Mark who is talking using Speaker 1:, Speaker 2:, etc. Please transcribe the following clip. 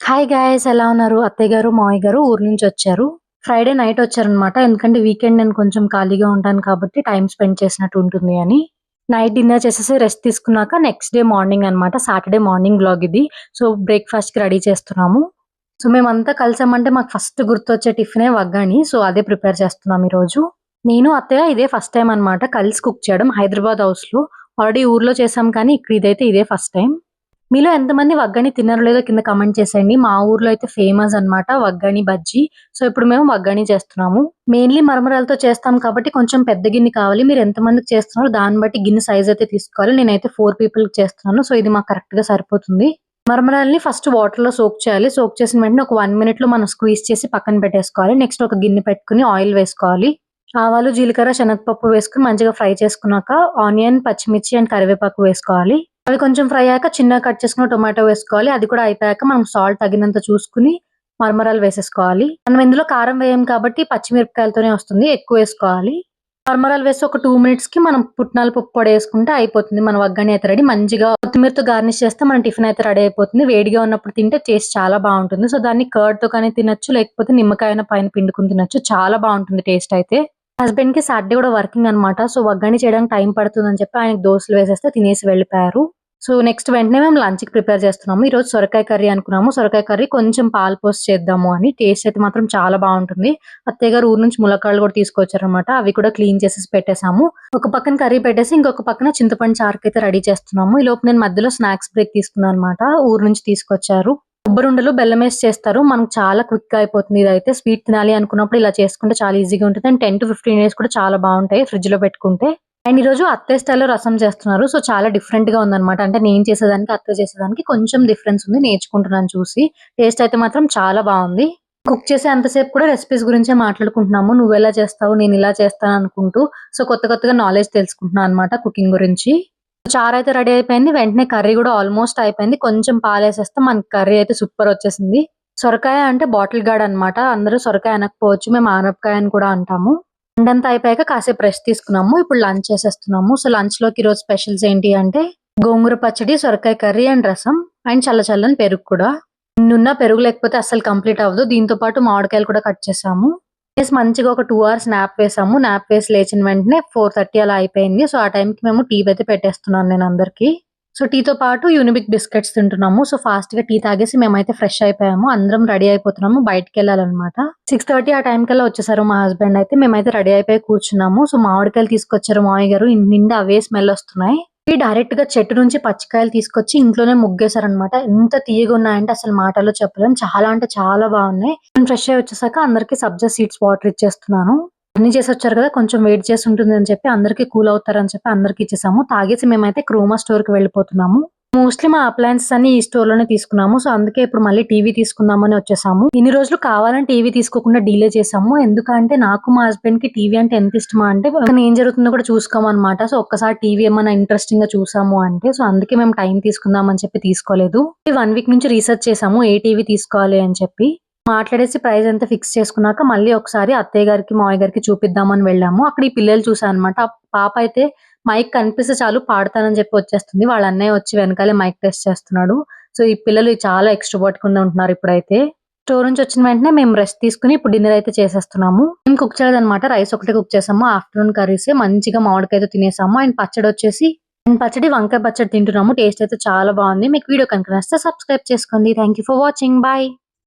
Speaker 1: Hi guys ఎలా ఉన్నారు? అత్తయ్య గారు, మావయ్య గారు ఊరు నుంచి వచ్చారు. ఫ్రైడే నైట్ వచ్చారనమాట. ఎందుకంటే వీకెండ్ నేను కొంచెం ఖాళీగా ఉంటాను కాబట్టి టైమ్ స్పెండ్ చేసినట్టు ఉంటుంది అని. నైట్ డిన్నర్ చేసేసి రెస్ట్ తీసుకున్నాక నెక్స్ట్ డే మార్నింగ్ అనమాట. సాటర్డే మార్నింగ్ వ్లాగ్ ఇది. సో బ్రేక్‌ఫాస్ట్‌కి రెడీ చేస్తున్నాము. సో మేమంతా కలిసామంటే మాకు ఫస్ట్ గుర్తొచ్చే టిఫినే వగ్గాని. సో అదే ప్రిపేర్ చేస్తున్నాం ఈరోజు. నేను, అత్తయ్య ఇదే ఫస్ట్ టైమ్ అనమాట కలిసి కుక్ చేయడం హైదరాబాద్ హౌస్‌లో. ఆల్రెడీ ఊర్లో చేసాం కానీ ఇదే ఫస్ట్ టైమ్. మీలో ఎంతమంది వగ్గాని తిన్నారో లేదో కింద కామెంట్ చేసేయండి. మా ఊర్లో అయితే ఫేమస్ అన్నమాట వగ్గాని బజ్జీ. సో, ఇప్పుడు మేము వగ్గాని చేస్తున్నాము. మెయిన్‌లీ మరమరాలతో చేస్తాం కాబట్టి కొంచెం పెద్ద గిన్నె కావాలి. మీరు ఎంతమందికి చేస్తున్నారో దాన్ని బట్టి గిన్నె సైజ్ అయితే తీసుకోవాలి. నేనైతే 4 పీపుల్‌కి చేస్తున్నాను. సో, ఇది మాకు కరెక్ట్‌గా సరిపోతుంది. మరమరాల్ని ఫస్ట్ వాటర్‌లో సోక్ చేయాలి. సోక్ చేసిన వెంటనే ఒక 1 మినిట్‌లో మనం స్క్వీజ్ చేసి పక్కన పెట్టేసుకోవాలి. నెక్స్ట్ ఒక గిన్నె పెట్టుకొని ఆయిల్ వేసుకోవాలి. ఆవాలు, జీలకర్ర, శనగపప్పు వేసుకొని మంచిగా ఫ్రై చేసుకున్నాక ఆనియన్, పచ్చిమిర్చి అండ్ కరివేపాకు వేసుకోవాలి. అవి కొంచెం ఫ్రై అయ్యాక చిన్నగా కట్ చేసుకున్న టొమాటో వేసుకోవాలి. అది కూడా అయిపోయాక మనం సాల్ట్ తగినంత చూసుకొని మరమరాలు వేసేసుకోవాలి. మనం ఇందులో కారం వేయం కాబట్టి పచ్చిమిరపకాయలతోనే వస్తుంది. ఎక్కువ వేసుకోవాలి. మరమరాలు వేసి ఒక 2 మినిట్స్‌కి మనం పుట్నాల పప్పు పొడి వేసుకుంటే అయిపోతుంది. మన వగ్గాని అయితే రెడీ. మంచిగా కొత్తిమీరతో గార్నిష్ చేస్తే మన టిఫిన్ అయితే రెడీ అయిపోతుంది. వేడిగా ఉన్నప్పుడు తింటే టేస్ట్ చాలా బావుంటుంది. సో, దాన్ని కర్డ్‌తో కానీ తినొచ్చు. లేకపోతే నిమ్మకాయన పైన పిండుకొని తినొచ్చు. చాలా బావుంటుంది టేస్ట్ అయితే. హస్బెండ్‌కి సాటర్‌డే కూడా వర్కింగ్ అనమాట. సో, వగ్గాని చేయడానికి టైం పడుతుందని చెప్పి ఆయనకి దోసలు వేసేస్తే తినేసి వెళ్ళిపోయారు. సో, నెక్స్ట్ వెంటనే మేము లంచ్‌కి ప్రిపేర్ చేస్తున్నాము. ఈరోజు సొరకాయ కర్రీ అనుకున్నాము. సొరకాయ కర్రీ కొంచెం పాలు పోసి చేద్దాము అని. టేస్ట్ అయితే మాత్రం చాలా బావుంటుంది. అత్తయ్య గారు ఊరు నుంచి ములక్కాడలు కూడా తీసుకొచ్చారనమాట. అవి కూడా క్లీన్ చేసేసి పెట్టేసాము. ఒక పక్కన కర్రీ పెట్టేసి ఇంకొక పక్కన చింతపండు చారుకైతే రెడీ చేస్తున్నాము. ఈలోపు నేను మధ్యలో స్నాక్స్ బ్రేక్ తీసుకున్నాను అనమాట. ఊరు నుంచి తీసుకొచ్చారు. కొబ్బరుండలు బెల్లమేసి చేస్తారు. మనకు చాలా క్విక్‌గా అయిపోతుంది ఇదైతే. స్వీట్ తినాలి అనుకున్నప్పుడు ఇలా చేసుకుంటే చాలా ఈజీగా ఉంటుంది. అండ్ 10-15 డేస్ కూడా చాలా బావుంటాయి ఫ్రిడ్జ్‌లో పెట్టుకుంటే. అండ్ ఈరోజు అత్తయ్య స్టైల్‌లో రసం చేస్తున్నారు. సో, చాలా డిఫరెంట్‌గా ఉందన్నమాట. అంటే నేను చేసేదానికి, అత్తయ్య చేసేదానికి కొంచెం డిఫరెన్స్ ఉంది. నేర్చుకుంటున్నాను చూసి. టేస్ట్ అయితే మాత్రం చాలా బావుంది. కుక్ చేసే అంతసేపు కూడా రెసిపీస్ గురించే మాట్లాడుకుంటున్నాము. నువ్వెలా చేస్తావు? నేనిలా చేస్తాను అనుకుంటూ. సో, కొత్త కొత్తగా నాలెడ్జ్ తెలుసుకుంటున్నాను అన్నమాట కుకింగ్ గురించి. చారైతే రెడీ అయిపోయింది. వెంటనే కర్రీ కూడా ఆల్మోస్ట్ అయిపోయింది. కొంచెం పాలేసేస్తే మనకి కర్రీ అయితే సూపర్ వచ్చేసింది. సొరకాయ అంటే బాటిల్ గార్డ్ అన్నమాట. అందరూ సొరకాయ అనకపోవచ్చు. మేము ఆనపకాయ అని కూడా అంటాము. వంటంతా అయిపోయాక కాసేపు రెస్ట్ తీసుకున్నాము. ఇప్పుడు లంచ్ చేసేస్తున్నాము. సో, లంచ్‌లోకి ఈరోజు స్పెషల్స్ ఏంటి అంటే గోంగూర పచ్చడి, సొరకాయ కర్రీ అండ్ రసం అండ్ చల్లని పెరుగు కూడా. ఇన్నున్నా పెరుగు లేకపోతే అస్సలు కంప్లీట్ అవ్వదు. దీంతో పాటు మామిడికాయలు కూడా కట్ చేసాము. మంచిగా ఒక 2 అవర్స్ న్యాప్ వేసాము. న్యాప్ వేసి లేచిన వెంటనే 4:30 అలా అయిపోయింది. సో, ఆ టైంకి మేము టీ అయితే పెట్టేస్తున్నాను నేను అందరికి. సో, టీతో పాటు యూనిబిక్ బిస్కెట్స్ తింటున్నాము. సో, ఫాస్ట్‌గా టీ తాగేసి మేమైతే ఫ్రెష్ అయిపోయాము. అందరం రెడీ అయిపోతున్నాము. బయటికెళ్ళాలన్నమాట. 6:30 ఆ టైంకల్లా వచ్చేసారు మా హస్బెండ్ అయితే. మేమైతే రెడీ అయిపోయి కూర్చున్నాము. సో, మామిడికాయలు తీసుకొచ్చారు మావయ్య గారు. ఇంటి నిండా అవే స్మెల్ వస్తున్నాయి. డైరెక్ట్‌గా చెట్టు నుంచి పచ్చికాయలు తీసుకొచ్చి ఇంట్లోనే ముగ్గేశారనమాట. ఎంత తియ్యగున్నాయంటే అసలు మాటల్లో చెప్పలేం. చాలా అంటే చాలా బావున్నాయి. నేను ఫ్రెష్ అయ్యి వచ్చేసాక అందరికి సబ్జా సీడ్స్ వాటర్ ఇచ్చేస్తున్నాను. జర్నీ చేసొచ్చారు కదా! కొంచెం వెయిట్ చేసి ఉంటుందని చెప్పి అందరికి కూల్ అవుతారని చెప్పి అందరికి ఇచ్చేసాము. తాగేసి మేమైతే క్రోమా స్టోర్‌కి వెళ్ళిపోతున్నాము. మోస్ట్‌లీ మా అప్లయెన్సెస్ అన్ని ఈ స్టోర్‌లోనే తీసుకున్నాము. సో, అందుకే ఇప్పుడు మళ్ళీ టీవీ తీసుకుందామని వచ్చేసాము. ఇన్ని రోజులు కావాలని టీవీ తీసుకోకుండా డిలే చేసాము. ఎందుకంటే నాకు మా హస్బెండ్‌కి టీవీ అంటే ఎంత ఇష్టమో అంటే పక్కన ఏం జరుగుతుందో కూడా చూసుకోమనమాట. సో, ఒక్కసారి టీవీ ఏమన్నా ఇంట్రెస్టింగ్‌గా చూసాము అంటే సో, అందుకే మేము టైం తీసుకుందాం అని చెప్పి తీసుకోలేదు. 1 వీక్ నుంచి రీసెర్చ్ చేసాము ఏ టీవీ తీసుకోవాలి అని చెప్పి. మాట్లాడేసి ప్రైస్ అంతా ఫిక్స్ చేసుకున్నాక మళ్ళీ ఒకసారి అత్తయ్య గారికి, మావయ్య గారికి చూపిద్దామని వెళ్ళాము. అక్కడ ఈ పిల్లలు చూసానన్నమాట. ఆ పాప అయితే మైక్ కనిపిస్తే చాలు పాడతానని చెప్పి వచ్చేస్తుంది. వాళ్ళ అన్నయ్య వచ్చి వెనకాలే మైక్ టెస్ట్ చేస్తున్నాడు. సో, ఈ పిల్లలు చాలా ఎక్స్‌ట్రోవర్ట్‌గా ఉంటున్నారు ఇప్పుడైతే. స్టోర్ నుంచి వచ్చిన వెంటనే మేము రెస్ట్ తీసుకొని ఇప్పుడు డిన్నర్ అయితే చేసేస్తున్నాము. మేము కుక్ చేయలేదన్నమాట. రైస్ ఒకటే కుక్ చేసాము. ఆఫ్టర్‌నూన్ కర్రీసే మంచిగా మామిడికాయతో తినేసాము. అండ్ పచ్చడి వంకాయ పచ్చడి తింటున్నాము. టేస్ట్ అయితే చాలా బావుంది. మీకు వీడియో కనుక నచ్చితే సబ్స్క్రైబ్ చేసుకోండి. Thank you for watching. By.